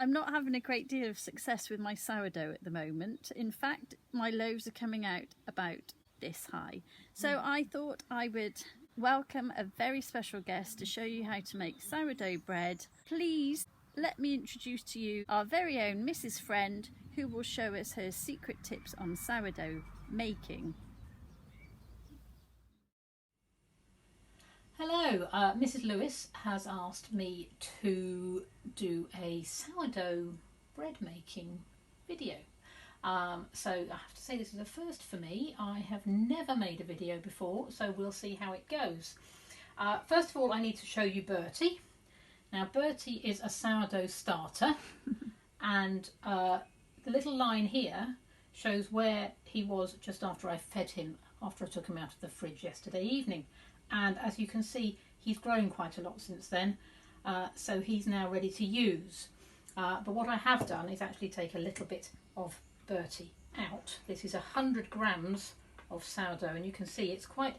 I'm not having a great deal of success with my sourdough at the moment. In fact, my loaves are coming out about this high. So I thought I would welcome a very special guest to show you how to make sourdough bread. Please let me introduce to you our very own Mrs. Friend, who will show us her secret tips on sourdough making. Hello, Mrs. Lewis has asked me to do a sourdough bread making video. So I have to say this is a first for me. I have never made a video before, so we'll see how it goes. First of all, I need to show you Bertie. Now Bertie is a sourdough starter and the little line here shows where he was just after I fed him, after I took him out of the fridge yesterday evening. And as you can see, he's grown quite a lot since then, so he's now ready to use. But what I have done is actually take a little bit of Bertie out. This is 100 grams of sourdough, and you can see it's quite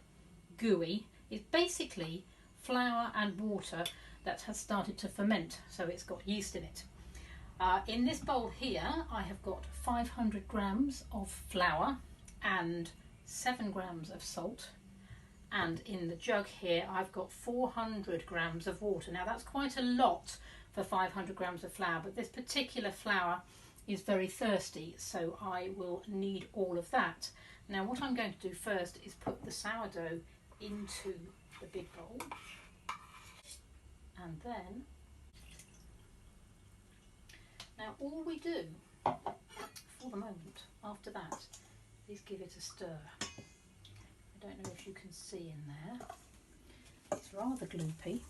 gooey. It's basically flour and water that has started to ferment, so it's got yeast in it. In this bowl here, I have got 500 grams of flour and 7 grams of salt. And in the jug here I've got 400 grams of water. Now that's quite a lot for 500 grams of flour, but this particular flour is very thirsty, so I will need all of that. Now what I'm going to do first is put the sourdough into the big bowl, and then now all we do for the moment after that is give it a stir. I don't know if you can see in there, it's rather gloopy.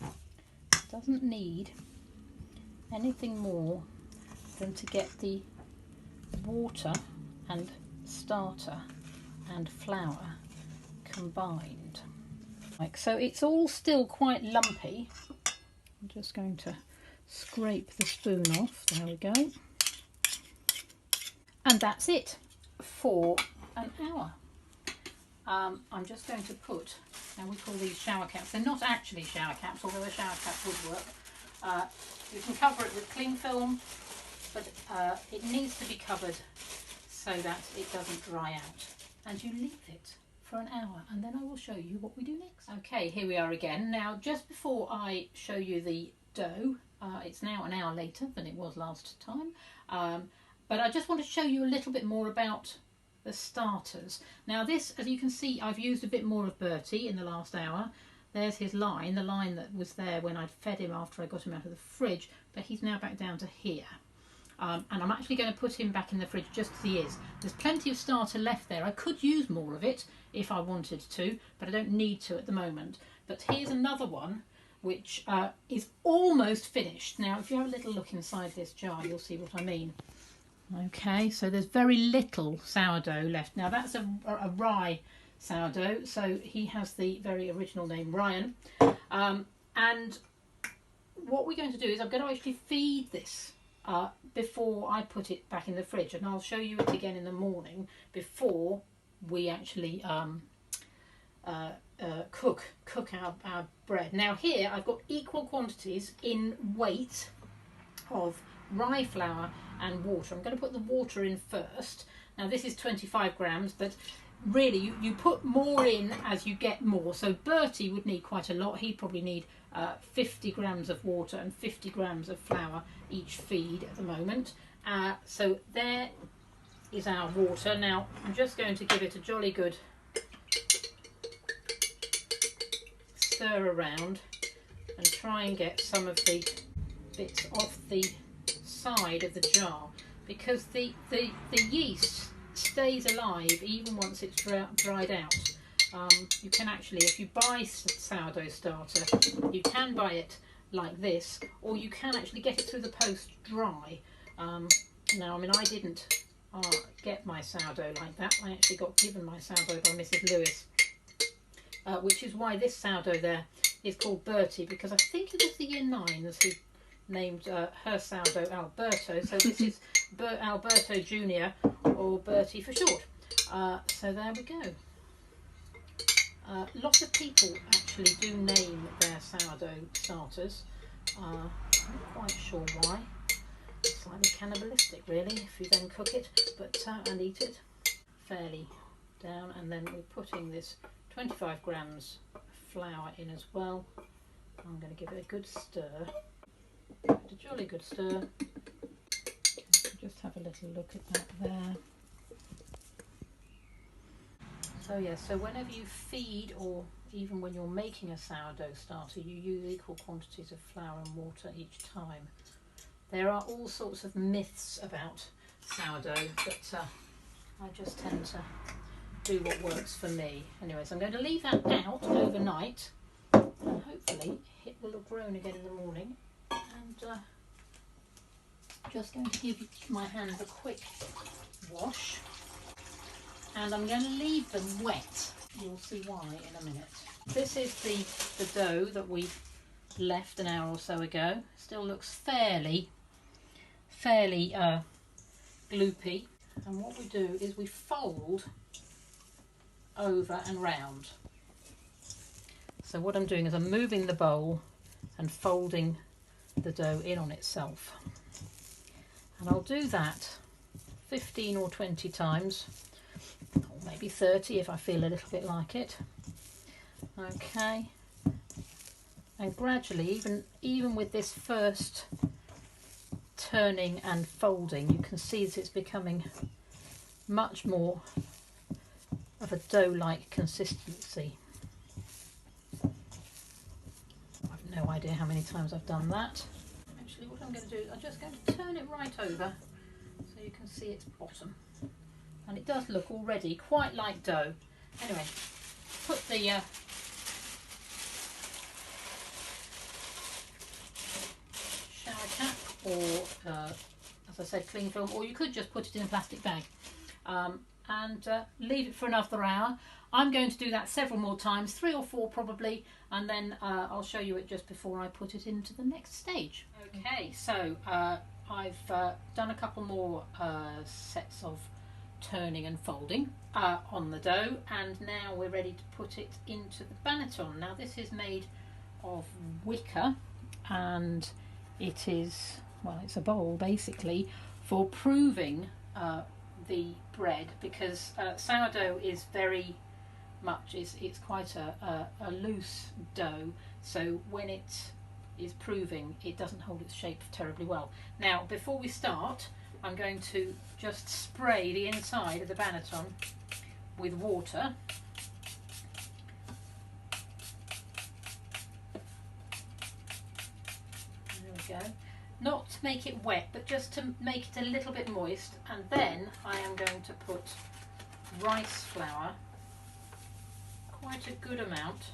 It doesn't need anything more than to get the water and starter and flour combined. So it's all still quite lumpy. I'm just going to scrape the spoon off, there we go. And that's it for an hour. I'm just going to put, now we call these shower caps, they're not actually shower caps, although a shower cap would work. You can cover it with cling film, but it needs to be covered so that it doesn't dry out. And you leave it for an hour, and then I will show you what we do next. Okay, here we are again. Now just before I show you the dough, it's now an hour later than it was last time, but I just want to show you a little bit more about the starters. Now this, as you can see, I've used a bit more of Bertie in the last hour. There's his line, the line that was there when I'd fed him after I got him out of the fridge, but he's now back down to here. And I'm actually going to put him back in the fridge just as he is. There's plenty of starter left there. I could use more of it if I wanted to, but I don't need to at the moment. But here's another one which is almost finished. Now if you have a little look inside this jar, you'll see what I mean. Okay, so there's very little sourdough left. Now that's a rye sourdough, so he has the very original name Ryan. And what we're going to do is I'm going to actually feed this before I put it back in the fridge, and I'll show you it again in the morning before we actually cook our bread. Now here I've got equal quantities in weight of rye flour and water. I'm going to put the water in first. Now this is 25 grams, but really you put more in as you get more. So Bertie would need quite a lot. He'd probably need 50 grams of water and 50 grams of flour each feed at the moment. So there is our water. Now I'm just going to give it a jolly good stir around and try and get some of the bits off the side of the jar, because the yeast stays alive even once it's dried out. You can actually, if you buy sourdough starter, you can buy it like this, or you can actually get it through the post dry. Now I mean, I didn't get my sourdough like that. I actually got given my sourdough by Mrs. Lewis, which is why this sourdough there is called Bertie, because I think it was the year 9s who named her sourdough Alberto, so this is Alberto Junior, or Bertie for short. So there we go. Lots of people actually do name their sourdough starters. Not quite sure why. Slightly cannibalistic really if you then cook it and eat it. Fairly down, and then we're putting this 25 grams of flour in as well. I'm going to give it a good stir, a jolly good stir. Just have a little look at that there. So yeah, so whenever you feed, or even when you're making a sourdough starter, you use equal quantities of flour and water each time. There are all sorts of myths about sourdough, but I just tend to do what works for me. Anyway, so I'm going to leave that out overnight, and hopefully it will have grown again in the morning. And just going to give my hands a quick wash, and I'm going to leave them wet. You'll see why in a minute. This is the dough that we left an hour or so ago. Still looks fairly gloopy, and what we do is we fold over and round. So what I'm doing is I'm moving the bowl and folding the dough in on itself, and I'll do that 15 or 20 times, or maybe 30 if I feel a little bit like it. Okay, and gradually, even with this first turning and folding, you can see that it's becoming much more of a dough-like consistency. I've no idea how many times I've done that. Actually, what I'm going to do is I'm just going to turn it right over so you can see its bottom, and it does look already quite like dough. Anyway, put the shower cap, or as I said, cling film, or you could just put it in a plastic bag and leave it for another hour. I'm going to do that several more times, 3 or 4 probably, and then I'll show you it just before I put it into the next stage. Okay, so I've done a couple more sets of turning and folding on the dough, and now we're ready to put it into the banneton. Now this is made of wicker, and it is, well, it's a bowl basically for proving the bread, because sourdough is very much, it's quite a loose dough, so when it is proving, it doesn't hold its shape terribly well. Now before we start, I'm going to just spray the inside of the banneton with water. There we go. Not to make it wet, but just to make it a little bit moist, and then I am going to put rice flour, quite a good amount,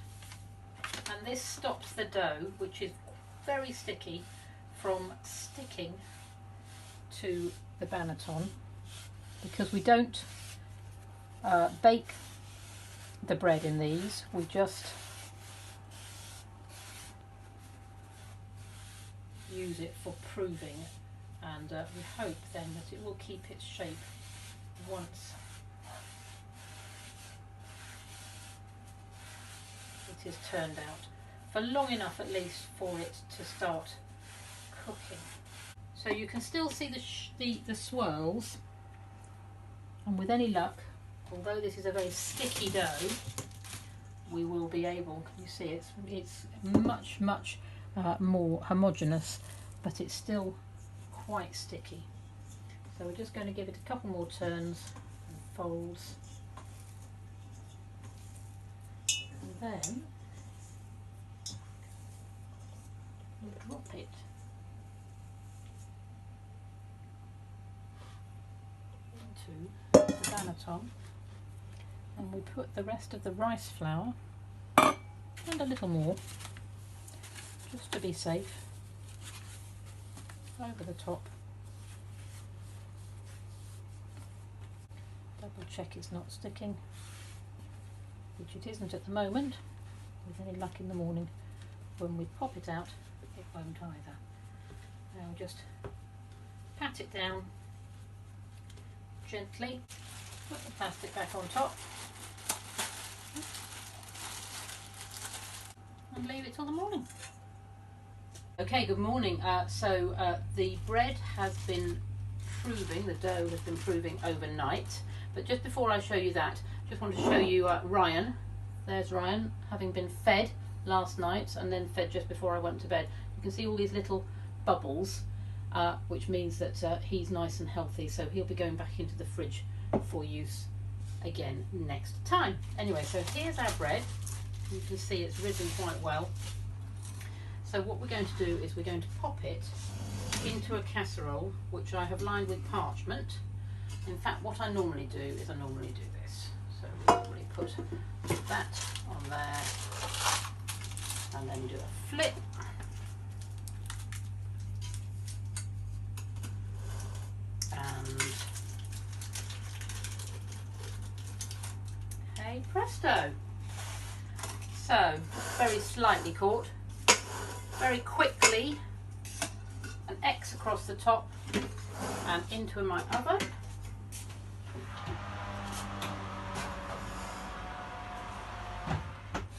and this stops the dough, which is very sticky, from sticking to the banneton, because we don't bake the bread in these, we just use it for proving, and we hope then that it will keep its shape once it is turned out, for long enough at least for it to start cooking. So you can still see the swirls, and with any luck, although this is a very sticky dough, we will be able, you see it's much more homogeneous, but it's still quite sticky. So we're just going to give it a couple more turns and folds, and then we'll drop it into the banneton, and we put the rest of the rice flour, and a little more just to be safe, over the top. Double check it's not sticking, which it isn't at the moment. With any luck in the morning, when we pop it out, it won't either. Now just pat it down gently, put the plastic back on top, and leave it till the morning. Okay, good morning. The bread has been proving, the dough has been proving overnight. But just before I show you that, just want to show you Ryan. There's Ryan, having been fed last night and then fed just before I went to bed. You can see all these little bubbles, which means that he's nice and healthy. So he'll be going back into the fridge for use again next time. Anyway, so here's our bread. You can see it's risen quite well. So what we're going to do is we're going to pop it into a casserole, which I have lined with parchment. In fact, what I normally do is I normally do this. So we normally put that on there and then do a flip. And hey presto. So very slightly caught. Very quickly, an X across the top and into my oven.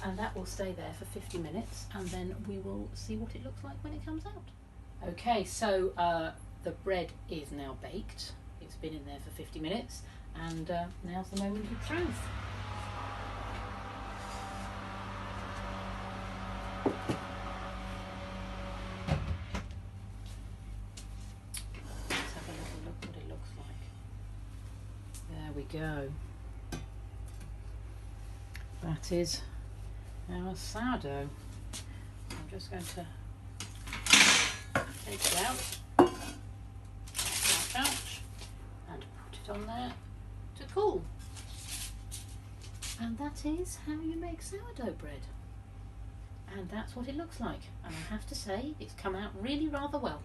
And that will stay there for 50 minutes and then we will see what it looks like when it comes out. Okay, so the bread is now baked. It's been in there for 50 minutes and now's the moment of truth. There we go. That is our sourdough. I'm just going to take it out and put it on there to cool. And that is how you make sourdough bread. And that's what it looks like. And I have to say, it's come out really rather well.